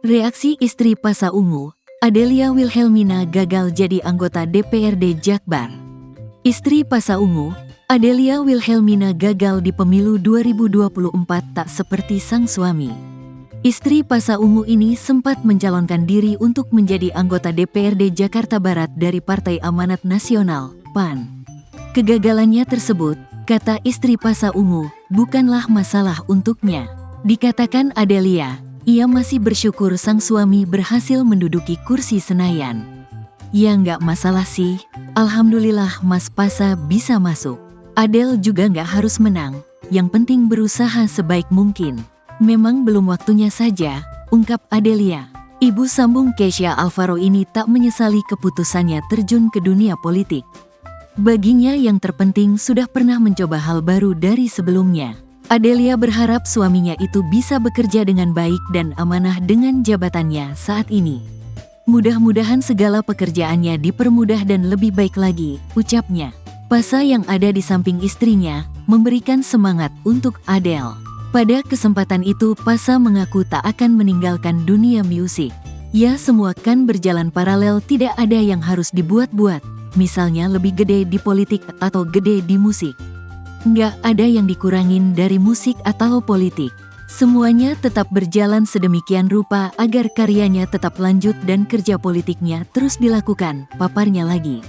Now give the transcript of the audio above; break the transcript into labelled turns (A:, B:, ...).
A: Reaksi istri Pasha Ungu, Adelia Wilhelmina gagal jadi anggota DPRD Jakbar. Istri Pasha Ungu, Adelia Wilhelmina gagal di pemilu 2024 tak seperti sang suami. Istri Pasha Ungu ini sempat mencalonkan diri untuk menjadi anggota DPRD Jakarta Barat dari Partai Amanat Nasional, PAN. Kegagalannya tersebut, kata istri Pasha Ungu, bukanlah masalah untuknya. Dikatakan Adelia, ia masih bersyukur sang suami berhasil menduduki kursi Senayan. Ya nggak masalah sih, alhamdulillah Mas Pasha bisa masuk. Adel juga nggak harus menang, yang penting berusaha sebaik mungkin. Memang belum waktunya saja, ungkap Adelia. Ibu sambung Keisha Alvaro ini tak menyesali keputusannya terjun ke dunia politik. Baginya yang terpenting sudah pernah mencoba hal baru dari sebelumnya. Adelia berharap suaminya itu bisa bekerja dengan baik dan amanah dengan jabatannya saat ini. Mudah-mudahan segala pekerjaannya dipermudah dan lebih baik lagi, ucapnya. Pasha yang ada di samping istrinya, memberikan semangat untuk Adele. Pada kesempatan itu Pasha mengaku tak akan meninggalkan dunia musik. Ya semua kan berjalan paralel, tidak ada yang harus dibuat-buat. Misalnya lebih gede di politik atau gede di musik. Nggak ada yang dikurangin dari musik atau politik. Semuanya tetap berjalan sedemikian rupa agar karyanya tetap lanjut dan kerja politiknya terus dilakukan, paparnya lagi.